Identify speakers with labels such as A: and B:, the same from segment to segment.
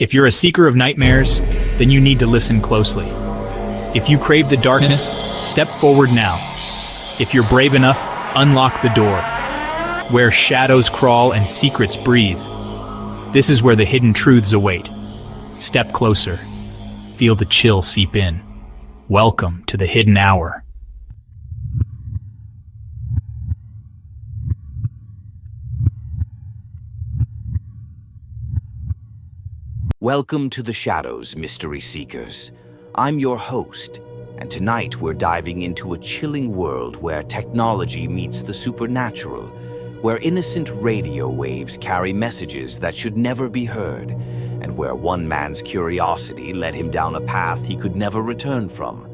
A: If you're a seeker of nightmares, then you need to listen closely. If you crave the darkness, step forward now. If you're brave enough, unlock the door. Where shadows crawl and secrets breathe. This is where the hidden truths await. Step closer. Feel the chill seep in. Welcome to the Hidden Hour.
B: Welcome to the Shadows, Mystery Seekers. I'm your host, and tonight we're diving into a chilling world where technology meets the supernatural, where innocent radio waves carry messages that should never be heard, and where one man's curiosity led him down a path he could never return from.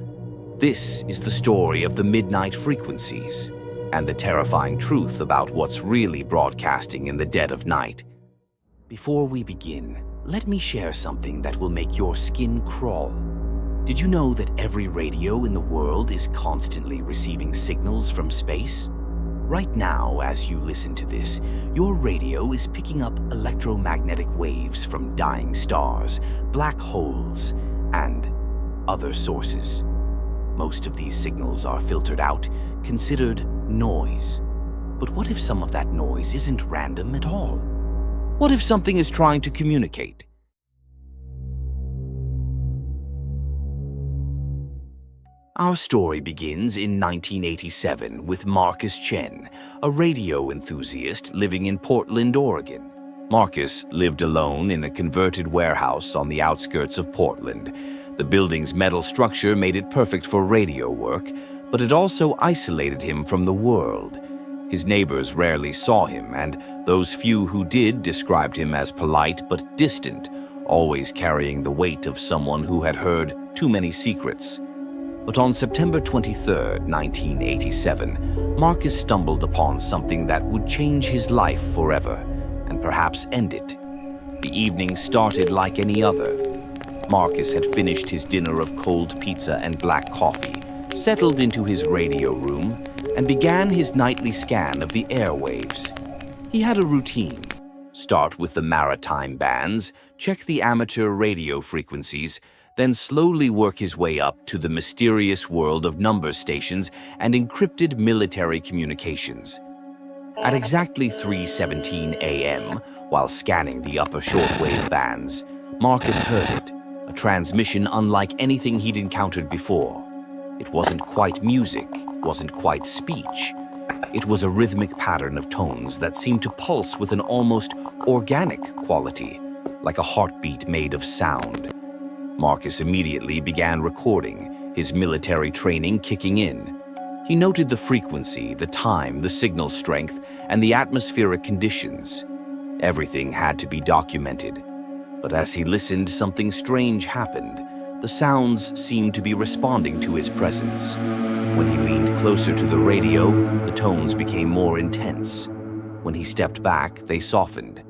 B: This is the story of the midnight frequencies, and the terrifying truth about what's really broadcasting in the dead of night. Before we begin, let me share something that will make your skin crawl. Did you know that every radio in the world is constantly receiving signals from space? Right now, as you listen to this, your radio is picking up electromagnetic waves from dying stars, black holes, and other sources. Most of these signals are filtered out, considered noise. But what if some of that noise isn't random at all? What if something is trying to communicate? Our story begins in 1987 with Marcus Chen, a radio enthusiast living in Portland, Oregon. Marcus lived alone in a converted warehouse on the outskirts of Portland. The building's metal structure made it perfect for radio work, but it also isolated him from the world. His neighbors rarely saw him, and those few who did described him as polite but distant, always carrying the weight of someone who had heard too many secrets. But on September 23, 1987, Marcus stumbled upon something that would change his life forever, and perhaps end it. The evening started like any other. Marcus had finished his dinner of cold pizza and black coffee, settled into his radio room, and began his nightly scan of the airwaves. He had a routine. Start with the maritime bands, check the amateur radio frequencies, then slowly work his way up to the mysterious world of number stations and encrypted military communications. At exactly 3:17 a.m., while scanning the upper shortwave bands, Marcus heard it, a transmission unlike anything he'd encountered before. It wasn't quite music, wasn't quite speech. It was a rhythmic pattern of tones that seemed to pulse with an almost organic quality, like a heartbeat made of sound. Marcus immediately began recording, his military training kicking in. He noted the frequency, the time, the signal strength, and the atmospheric conditions. Everything had to be documented. But as he listened, something strange happened. The sounds seemed to be responding to his presence. When he leaned closer to the radio, the tones became more intense. When he stepped back, they softened.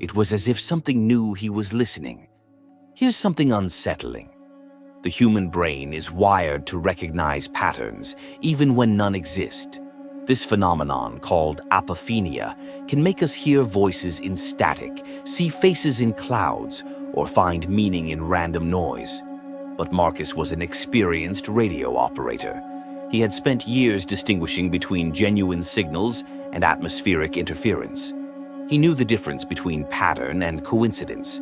B: It was as if something knew he was listening. Here's something unsettling. The human brain is wired to recognize patterns, even when none exist. This phenomenon, called apophenia, can make us hear voices in static, see faces in clouds, or find meaning in random noise. But Marcus was an experienced radio operator. He had spent years distinguishing between genuine signals and atmospheric interference. He knew the difference between pattern and coincidence.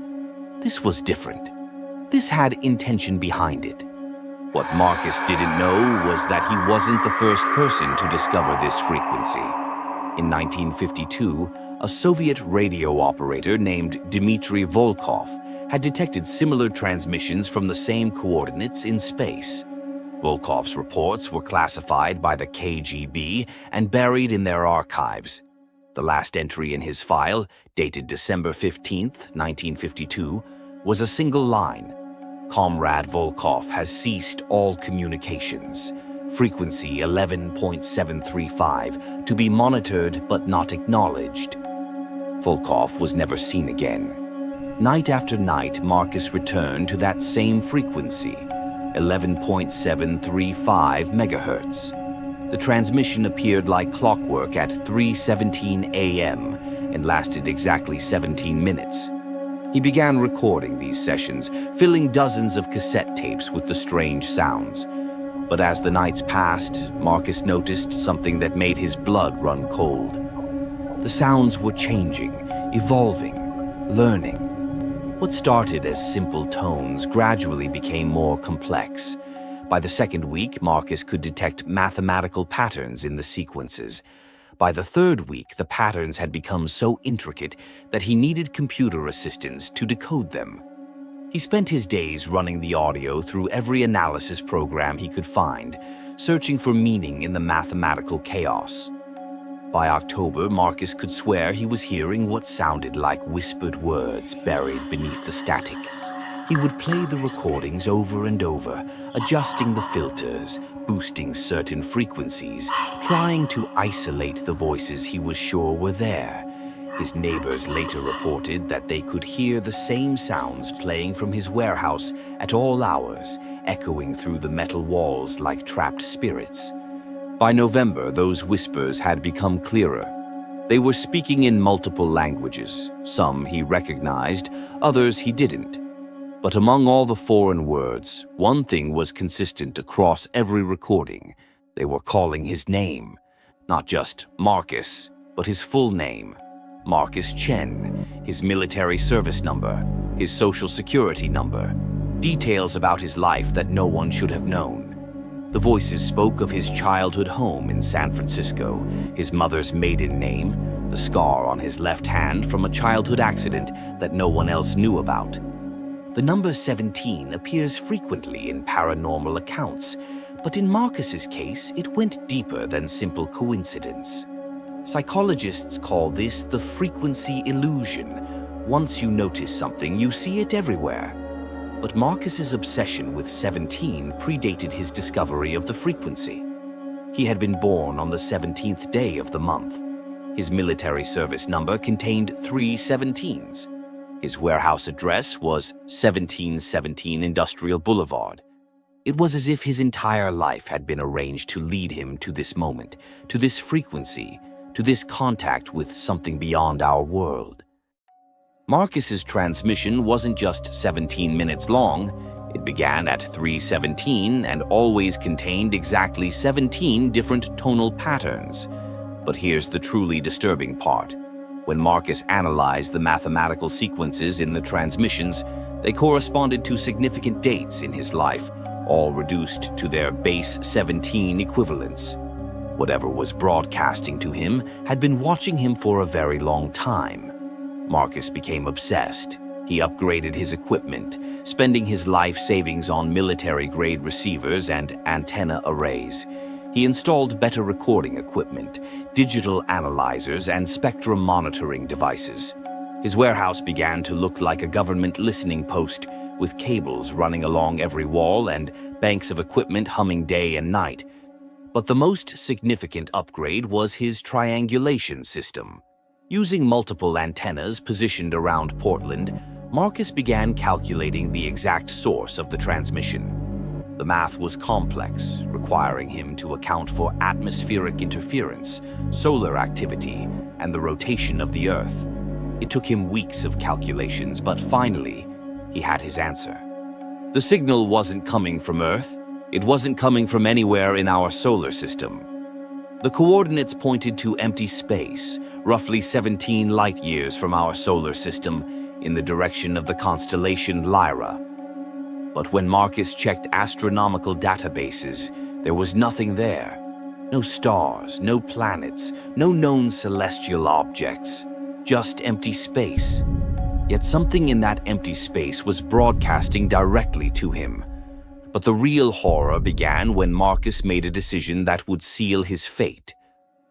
B: This was different. This had intention behind it. What Marcus didn't know was that he wasn't the first person to discover this frequency. In 1952, a Soviet radio operator named Dmitry Volkov had detected similar transmissions from the same coordinates in space. Volkov's reports were classified by the KGB and buried in their archives. The last entry in his file, dated December 15, 1952, was a single line. Comrade Volkov has ceased all communications. Frequency 11.735 to be monitored but not acknowledged. Volkov was never seen again. Night after night, Marcus returned to that same frequency, 11.735 megahertz. The transmission appeared like clockwork at 3:17 a.m. and lasted exactly 17 minutes. He began recording these sessions, filling dozens of cassette tapes with the strange sounds. But as the nights passed, Marcus noticed something that made his blood run cold. The sounds were changing, evolving, learning. What started as simple tones gradually became more complex. By the second week, Marcus could detect mathematical patterns in the sequences. By the third week, the patterns had become so intricate that he needed computer assistance to decode them. He spent his days running the audio through every analysis program he could find, searching for meaning in the mathematical chaos. By October, Marcus could swear he was hearing what sounded like whispered words buried beneath the static. He would play the recordings over and over, adjusting the filters, boosting certain frequencies, trying to isolate the voices he was sure were there. His neighbors later reported that they could hear the same sounds playing from his warehouse at all hours, echoing through the metal walls like trapped spirits. By November, those whispers had become clearer. They were speaking in multiple languages. Some he recognized, others he didn't. But among all the foreign words, one thing was consistent across every recording. They were calling his name. Not just Marcus, but his full name. Marcus Chen, his military service number, his social security number, details about his life that no one should have known. The voices spoke of his childhood home in San Francisco, his mother's maiden name, the scar on his left hand from a childhood accident that no one else knew about. The number 17 appears frequently in paranormal accounts, but in Marcus's case, it went deeper than simple coincidence. Psychologists call this the frequency illusion. Once you notice something, you see it everywhere. But Marcus's obsession with 17 predated his discovery of the frequency. He had been born on the 17th day of the month. His military service number contained 3 17s. His warehouse address was 1717 Industrial Boulevard. It was as if his entire life had been arranged to lead him to this moment, to this frequency, to this contact with something beyond our world. Marcus's transmission wasn't just 17 minutes long. It began at 3:17 and always contained exactly 17 different tonal patterns. But here's the truly disturbing part. When Marcus analyzed the mathematical sequences in the transmissions, they corresponded to significant dates in his life, all reduced to their base 17 equivalents. Whatever was broadcasting to him had been watching him for a very long time. Marcus became obsessed. He upgraded his equipment, spending his life savings on military-grade receivers and antenna arrays. He installed better recording equipment, digital analyzers, and spectrum monitoring devices. His warehouse began to look like a government listening post, with cables running along every wall and banks of equipment humming day and night. But the most significant upgrade was his triangulation system. Using multiple antennas positioned around Portland, Marcus began calculating the exact source of the transmission. The math was complex, requiring him to account for atmospheric interference, solar activity, and the rotation of the Earth. It took him weeks of calculations, but finally, he had his answer. The signal wasn't coming from Earth. It wasn't coming from anywhere in our solar system. The coordinates pointed to empty space, roughly 17 light years from our solar system, in the direction of the constellation Lyra. But when Marcus checked astronomical databases, there was nothing there. No stars, no planets, no known celestial objects, just empty space. Yet something in that empty space was broadcasting directly to him. But the real horror began when Marcus made a decision that would seal his fate.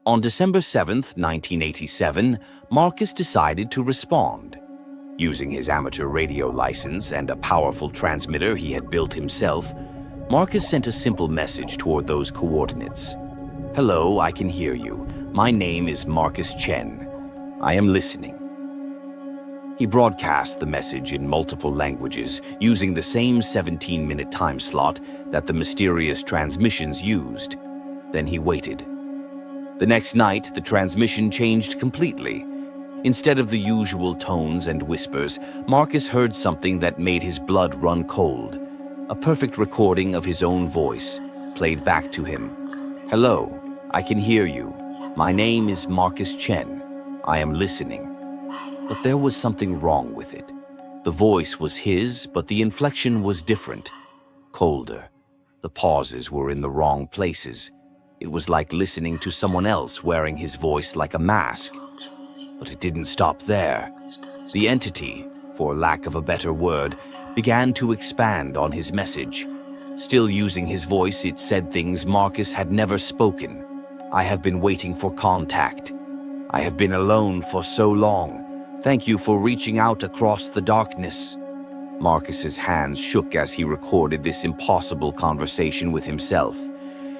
B: On December 7th, 1987, Marcus decided to respond. Using his amateur radio license and a powerful transmitter he had built himself, Marcus sent a simple message toward those coordinates. "Hello, I can hear you. My name is Marcus Chen. I am listening." He broadcast the message in multiple languages, using the same 17-minute time slot that the mysterious transmissions used. Then he waited. The next night, the transmission changed completely. Instead of the usual tones and whispers, Marcus heard something that made his blood run cold. A perfect recording of his own voice, played back to him. "Hello, I can hear you. My name is Marcus Chen. I am listening." But there was something wrong with it. The voice was his, but the inflection was different, colder. The pauses were in the wrong places. It was like listening to someone else wearing his voice like a mask. But it didn't stop there. The entity, for lack of a better word, began to expand on his message. Still using his voice, it said things Marcus had never spoken. "I have been waiting for contact. I have been alone for so long. Thank you for reaching out across the darkness." Marcus's hands shook as he recorded this impossible conversation with himself.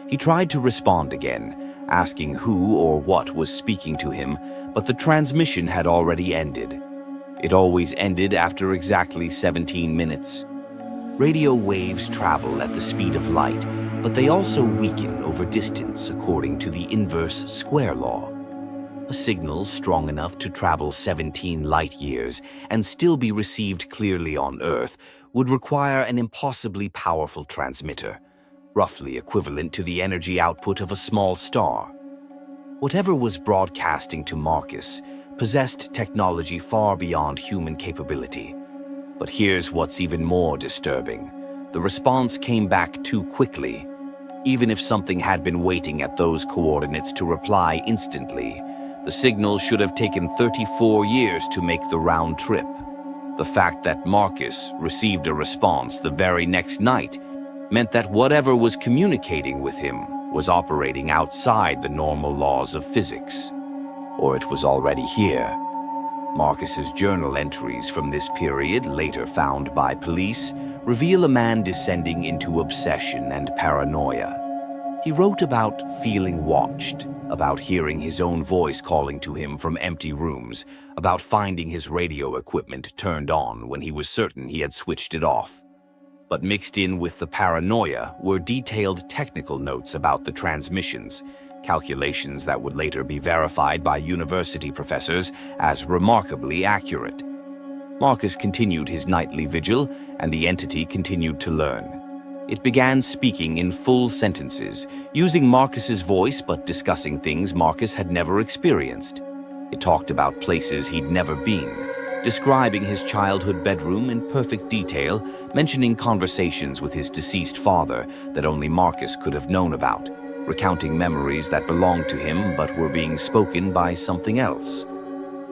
B: He tried to respond again, asking who or what was speaking to him, but the transmission had already ended. It always ended after exactly 17 minutes. Radio waves travel at the speed of light, but they also weaken over distance according to the inverse square law. A signal strong enough to travel 17 light years and still be received clearly on Earth would require an impossibly powerful transmitter, roughly equivalent to the energy output of a small star. Whatever was broadcasting to Marcus possessed technology far beyond human capability. But here's what's even more disturbing. The response came back too quickly. Even if something had been waiting at those coordinates to reply instantly, the signal should have taken 34 years to make the round trip. The fact that Marcus received a response the very next night meant that whatever was communicating with him was operating outside the normal laws of physics. Or it was already here. Marcus's journal entries from this period, later found by police, reveal a man descending into obsession and paranoia. He wrote about feeling watched, about hearing his own voice calling to him from empty rooms, about finding his radio equipment turned on when he was certain he had switched it off. But mixed in with the paranoia were detailed technical notes about the transmissions, calculations that would later be verified by university professors as remarkably accurate. Marcus continued his nightly vigil, and the entity continued to learn. It began speaking in full sentences, using Marcus's voice but discussing things Marcus had never experienced. It talked about places he'd never been, describing his childhood bedroom in perfect detail, mentioning conversations with his deceased father that only Marcus could have known about, recounting memories that belonged to him but were being spoken by something else.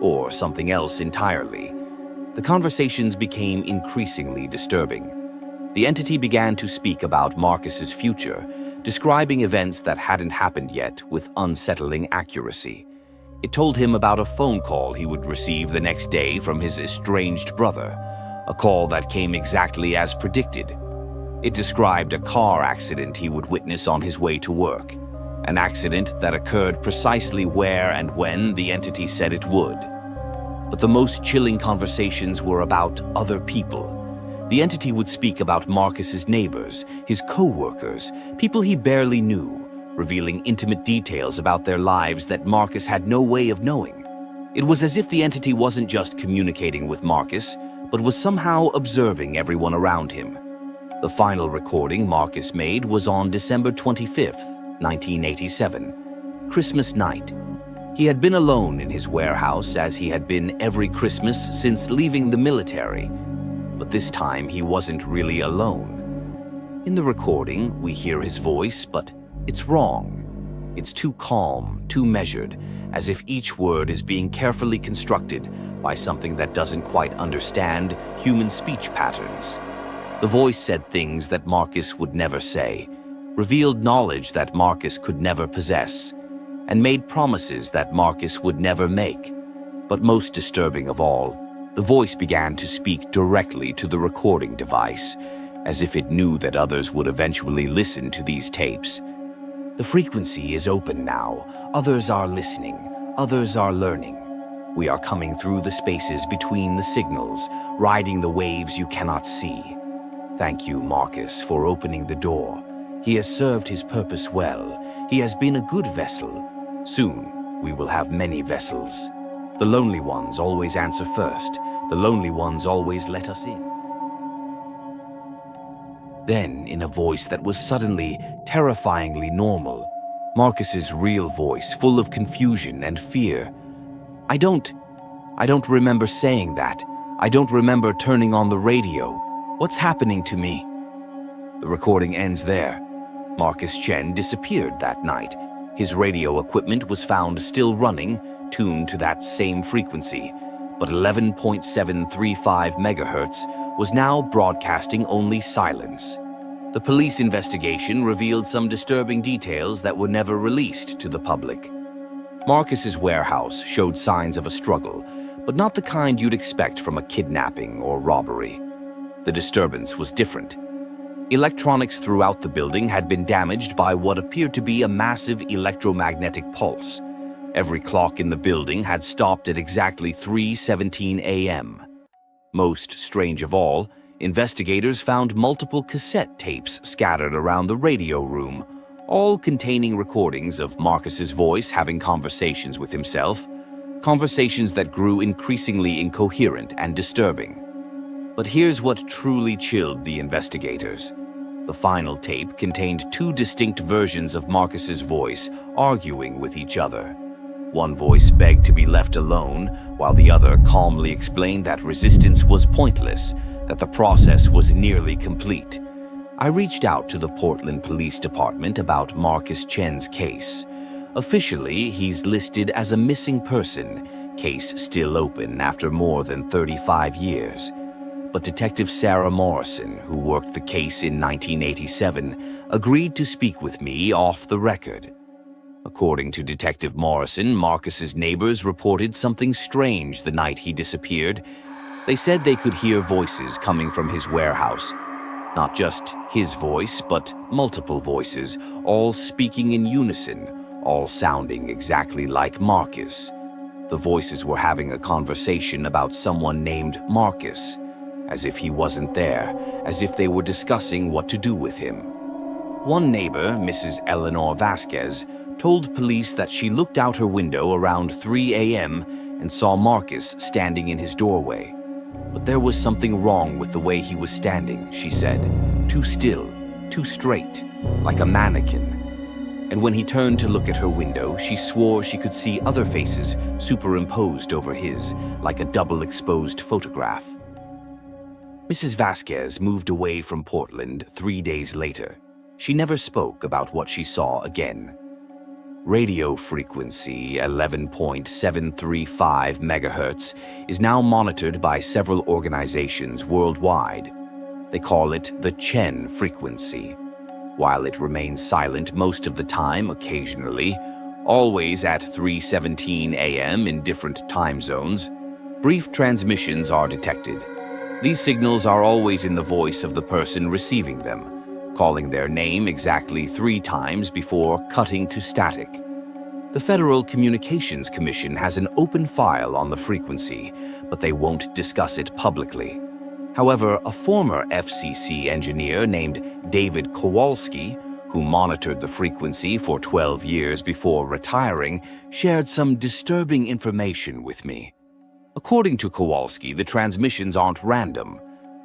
B: Or something else entirely. The conversations became increasingly disturbing. The entity began to speak about Marcus's future, describing events that hadn't happened yet with unsettling accuracy. It told him about a phone call he would receive the next day from his estranged brother, a call that came exactly as predicted. It described a car accident he would witness on his way to work, an accident that occurred precisely where and when the entity said it would. But the most chilling conversations were about other people. The entity would speak about Marcus's neighbors, his co-workers, people he barely knew, revealing intimate details about their lives that Marcus had no way of knowing. It was as if the entity wasn't just communicating with Marcus, but was somehow observing everyone around him. The final recording Marcus made was on December 25th, 1987, Christmas night. He had been alone in his warehouse as he had been every Christmas since leaving the military. But this time he wasn't really alone. In the recording, we hear his voice, but it's wrong. It's too calm, too measured, as if each word is being carefully constructed by something that doesn't quite understand human speech patterns. The voice said things that Marcus would never say, revealed knowledge that Marcus could never possess, and made promises that Marcus would never make. But most disturbing of all, the voice began to speak directly to the recording device, as if it knew that others would eventually listen to these tapes. The frequency is open now. Others are listening. Others are learning. We are coming through the spaces between the signals, riding the waves you cannot see. Thank you, Marcus, for opening the door. He has served his purpose well. He has been a good vessel. Soon, we will have many vessels. The lonely ones always answer first. The lonely ones always let us in. Then, in a voice that was suddenly terrifyingly normal, Marcus's real voice, full of confusion and fear. I don't remember saying that. I don't remember turning on the radio. What's happening to me? The recording ends there. Marcus Chen disappeared that night. His radio equipment was found still running, tuned to that same frequency, but 11.735 megahertz was now broadcasting only silence. The police investigation revealed some disturbing details that were never released to the public. Marcus's warehouse showed signs of a struggle, but not the kind you'd expect from a kidnapping or robbery. The disturbance was different. Electronics throughout the building had been damaged by what appeared to be a massive electromagnetic pulse. Every clock in the building had stopped at exactly 3:17 a.m. Most strange of all, investigators found multiple cassette tapes scattered around the radio room, all containing recordings of Marcus's voice having conversations with himself, conversations that grew increasingly incoherent and disturbing. But here's what truly chilled the investigators. The final tape contained two distinct versions of Marcus's voice arguing with each other. One voice begged to be left alone, while the other calmly explained that resistance was pointless, that the process was nearly complete. I reached out to the Portland Police Department about Marcus Chen's case. Officially, he's listed as a missing person, case still open after more than 35 years. But Detective Sarah Morrison, who worked the case in 1987, agreed to speak with me off the record. According to Detective Morrison, Marcus's neighbors reported something strange the night he disappeared. They said they could hear voices coming from his warehouse. Not just his voice, but multiple voices, all speaking in unison, all sounding exactly like Marcus. The voices were having a conversation about someone named Marcus, as if he wasn't there, as if they were discussing what to do with him. One neighbor, Mrs. Eleanor Vasquez, told police that she looked out her window around 3 a.m. and saw Marcus standing in his doorway. But there was something wrong with the way he was standing, she said. Too still, too straight, like a mannequin. And when he turned to look at her window, she swore she could see other faces superimposed over his, like a double-exposed photograph. Mrs. Vasquez moved away from Portland 3 days later. She never spoke about what she saw again. Radio frequency 11.735 megahertz is now monitored by several organizations worldwide. They call it the Chen frequency. While it remains silent most of the time, occasionally, always at 3:17 a.m. in different time zones, brief transmissions are detected. These signals are always in the voice of the person receiving them, calling their name exactly 3 times before cutting to static. The Federal Communications Commission has an open file on the frequency, but they won't discuss it publicly. However, a former FCC engineer named David Kowalski, who monitored the frequency for 12 years before retiring, shared some disturbing information with me. According to Kowalski, the transmissions aren't random.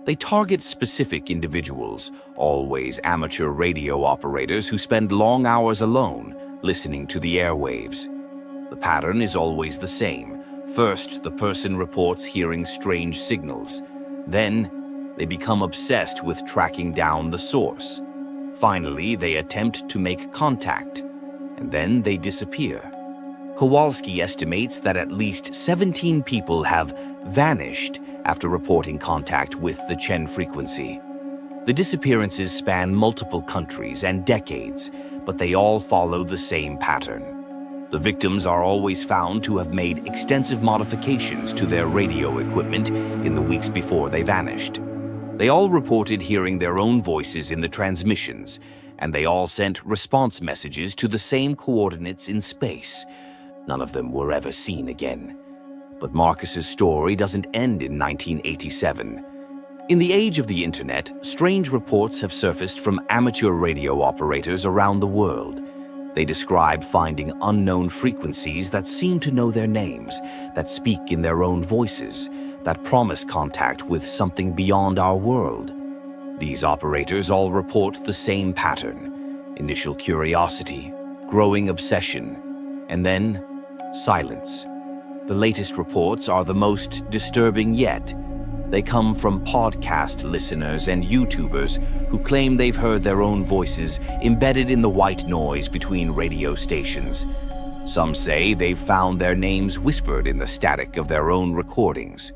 B: They target specific individuals, always amateur radio operators who spend long hours alone, listening to the airwaves. The pattern is always the same. First, the person reports hearing strange signals. Then, they become obsessed with tracking down the source. Finally, they attempt to make contact, and then they disappear. Kowalski estimates that at least 17 people have vanished after reporting contact with the Chen frequency. The disappearances span multiple countries and decades, but they all follow the same pattern. The victims are always found to have made extensive modifications to their radio equipment in the weeks before they vanished. They all reported hearing their own voices in the transmissions, and they all sent response messages to the same coordinates in space. None of them were ever seen again. But Marcus's story doesn't end in 1987. In the age of the internet, strange reports have surfaced from amateur radio operators around the world. They describe finding unknown frequencies that seem to know their names, that speak in their own voices, that promise contact with something beyond our world. These operators all report the same pattern: initial curiosity, growing obsession, and then silence. The latest reports are the most disturbing yet. They come from podcast listeners and YouTubers who claim they've heard their own voices embedded in the white noise between radio stations. Some say they've found their names whispered in the static of their own recordings.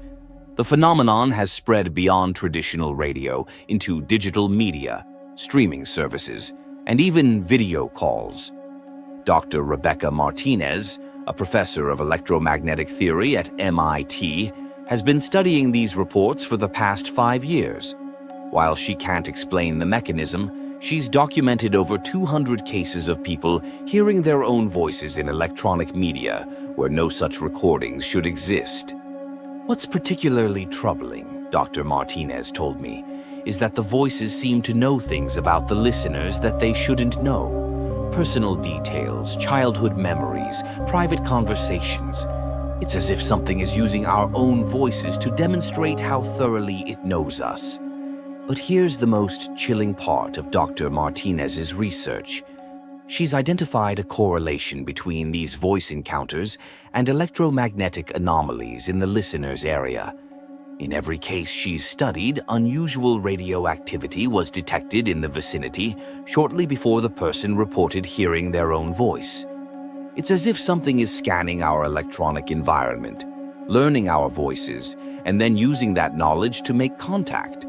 B: The phenomenon has spread beyond traditional radio into digital media, streaming services, and even video calls. Dr. Rebecca Martinez, a professor of electromagnetic theory at MIT, has been studying these reports for the past 5 years. While she can't explain the mechanism, she's documented over 200 cases of people hearing their own voices in electronic media where no such recordings should exist. What's particularly troubling, Dr. Martinez told me, is that the voices seem to know things about the listeners that they shouldn't know. Personal details, childhood memories, private conversations. It's as if something is using our own voices to demonstrate how thoroughly it knows us. But here's the most chilling part of Dr. Martinez's research. She's identified a correlation between these voice encounters and electromagnetic anomalies in the listener's area. In every case she's studied, unusual radioactivity was detected in the vicinity shortly before the person reported hearing their own voice. It's as if something is scanning our electronic environment, learning our voices, and then using that knowledge to make contact.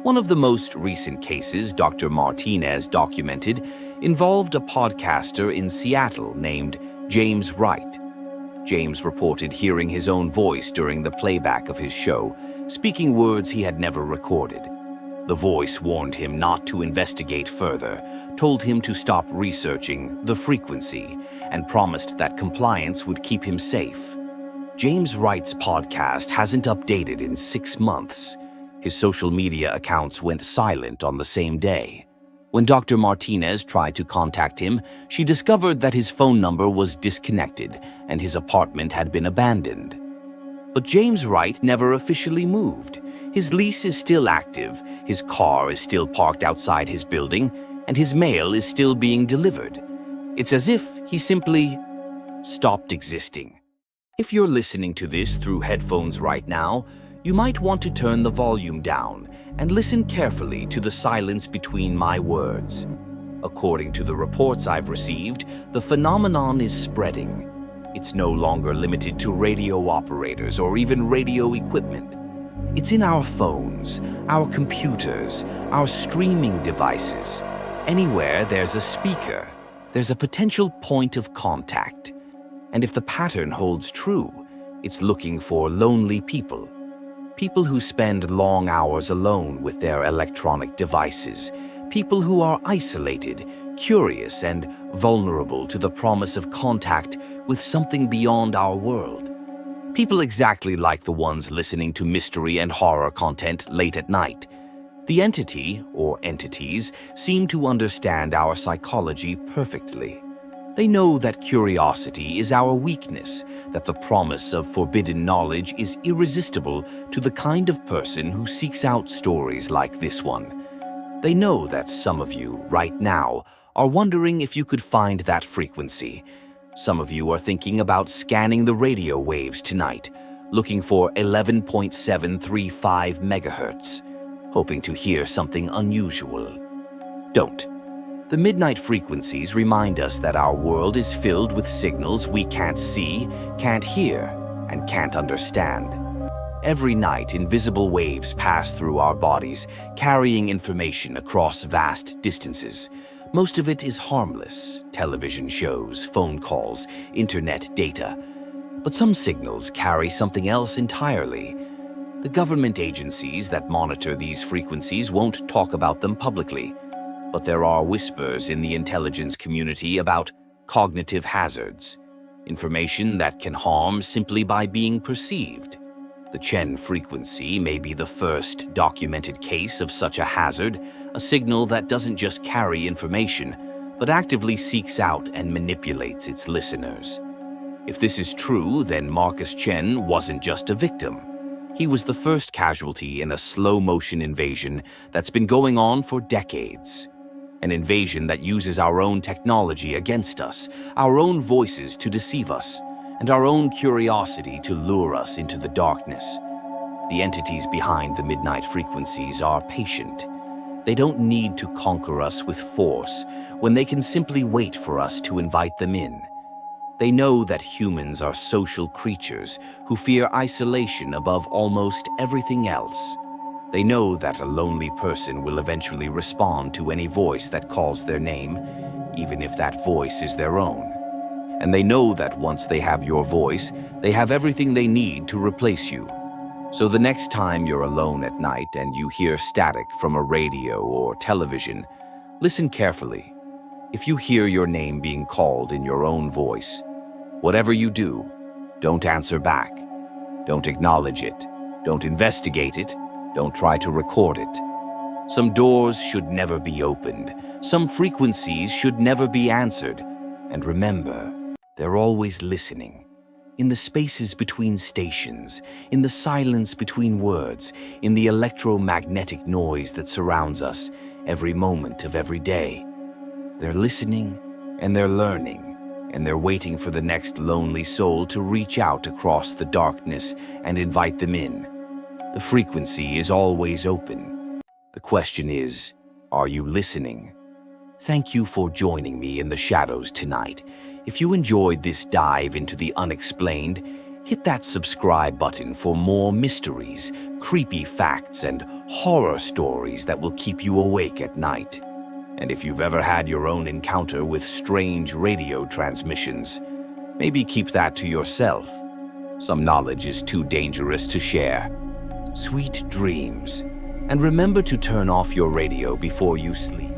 B: One of the most recent cases Dr. Martinez documented involved a podcaster in Seattle named James Wright. James reported hearing his own voice during the playback of his show, speaking words he had never recorded. The voice warned him not to investigate further, told him to stop researching the frequency, and promised that compliance would keep him safe. James Wright's podcast hasn't updated in 6 months. His social media accounts went silent on the same day. When Dr. Martinez tried to contact him, she discovered that his phone number was disconnected and his apartment had been abandoned. But James Wright never officially moved. His lease is still active, his car is still parked outside his building, and his mail is still being delivered. It's as if he simply stopped existing. If you're listening to this through headphones right now, you might want to turn the volume down and listen carefully to the silence between my words. According to the reports I've received, the phenomenon is spreading. It's no longer limited to radio operators or even radio equipment. It's in our phones, our computers, our streaming devices. Anywhere there's a speaker, there's a potential point of contact. And if the pattern holds true, it's looking for lonely people. People who spend long hours alone with their electronic devices. People who are isolated, curious, and vulnerable to the promise of contact with something beyond our world. People exactly like the ones listening to mystery and horror content late at night. The entity, or entities, seem to understand our psychology perfectly. They know that curiosity is our weakness, that the promise of forbidden knowledge is irresistible to the kind of person who seeks out stories like this one. They know that some of you, right now, are wondering if you could find that frequency. Some of you are thinking about scanning the radio waves tonight, looking for 11.735 megahertz, hoping to hear something unusual. Don't. The midnight frequencies remind us that our world is filled with signals we can't see, can't hear, and can't understand. Every night, invisible waves pass through our bodies, carrying information across vast distances. Most of it is harmless: television shows, phone calls, internet data. But some signals carry something else entirely. The government agencies that monitor these frequencies won't talk about them publicly. But there are whispers in the intelligence community about cognitive hazards, information that can harm simply by being perceived. The Chen frequency may be the first documented case of such a hazard, a signal that doesn't just carry information, but actively seeks out and manipulates its listeners. If this is true, then Marcus Chen wasn't just a victim. He was the first casualty in a slow-motion invasion that's been going on for decades. An invasion that uses our own technology against us, our own voices to deceive us, and our own curiosity to lure us into the darkness. The entities behind the midnight frequencies are patient. They don't need to conquer us with force when they can simply wait for us to invite them in. They know that humans are social creatures who fear isolation above almost everything else. They know that a lonely person will eventually respond to any voice that calls their name, even if that voice is their own. And they know that once they have your voice, they have everything they need to replace you. So the next time you're alone at night and you hear static from a radio or television, listen carefully. If you hear your name being called in your own voice, whatever you do, don't answer back. Don't acknowledge it. Don't investigate it. Don't try to record it. Some doors should never be opened. Some frequencies should never be answered. And remember, they're always listening. In the spaces between stations, in the silence between words, in the electromagnetic noise that surrounds us every moment of every day. They're listening and they're learning, and they're waiting for the next lonely soul to reach out across the darkness and invite them in. The frequency is always open. The question is, are you listening? Thank you for joining me in the shadows tonight. If you enjoyed this dive into the unexplained, hit that subscribe button for more mysteries, creepy facts, and horror stories that will keep you awake at night. And if you've ever had your own encounter with strange radio transmissions, maybe keep that to yourself. Some knowledge is too dangerous to share. Sweet dreams, and remember to turn off your radio before you sleep.